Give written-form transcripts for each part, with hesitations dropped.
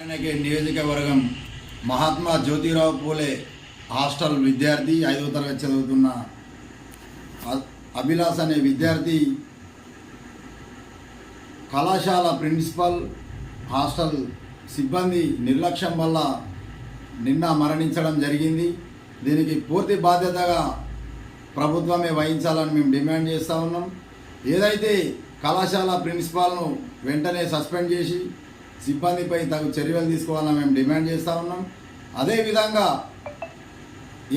నియోజకవర్గం మహాత్మా జ్యోతిరావు పూలే హాస్టల్ విద్యార్థి 5వ తరగతి చదువుతున్న అభిలాష్ అనే విద్యార్థి కళాశాల ప్రిన్సిపల్ హాస్టల్ సిబ్బంది నిర్లక్ష్యం వల్ల నిన్న మరణించడం జరిగింది. దీనికి పూర్తి బాధ్యతగా ప్రభుత్వమే వహించాలని మేము డిమాండ్ చేస్తూ ఉన్నాం. ఏదైతే కళాశాల ప్రిన్సిపాల్ను వెంటనే సస్పెండ్ చేసి సిబ్బందిపై తగు చర్యలు తీసుకోవాలని మేము డిమాండ్ చేస్తూ ఉన్నాం. అదేవిధంగా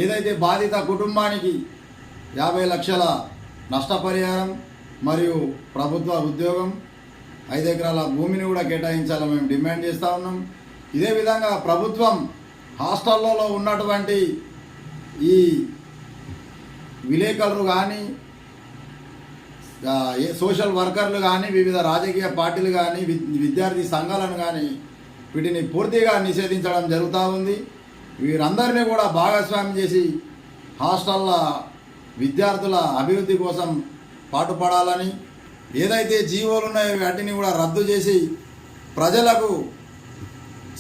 ఏదైతే బాధిత కుటుంబానికి 50 లక్షల నష్టపరిహారం మరియు ప్రభుత్వ ఉద్యోగం 5 ఎకరాల భూమిని కూడా కేటాయించాలని మేము డిమాండ్ చేస్తూ ఉన్నాం. ఇదే విధంగా ప్రభుత్వం హాస్టళ్లలో ఉన్నటువంటి ఈ విలేకరులు కానీ సోషల్ వర్కర్లు కానీ వివిధ రాజకీయ పార్టీలు కానీ విద్యార్థి సంఘాలను కానీ వీటిని పూర్తిగా నిషేధించడం జరుగుతూ ఉంది. వీరందరినీ కూడా భాగస్వామ్యం చేసి హాస్టళ్ళ విద్యార్థుల అభివృద్ధి కోసం పాటుపడాలని, ఏదైతే జీవోలు ఉన్నాయో వాటిని కూడా రద్దు చేసి ప్రజలకు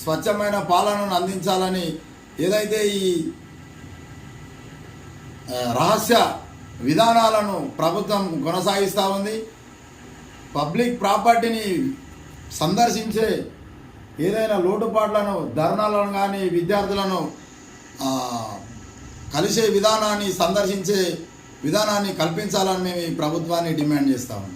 స్వచ్ఛమైన పాలనను అందించాలని, ఏదైతే ఈ రహస్య విధానాలను ప్రభుత్వం కొనసాగిస్తూ ఉంది. పబ్లిక్ ప్రాపర్టీని సందర్శించే ఏదైనా లోటుపాట్లను, ధర్నాలను కానీ విద్యార్థులను కలిసే విధానాన్ని సందర్శించే విధానాన్ని కల్పించాలని మేము ఈ ప్రభుత్వాన్ని డిమాండ్ చేస్తాము.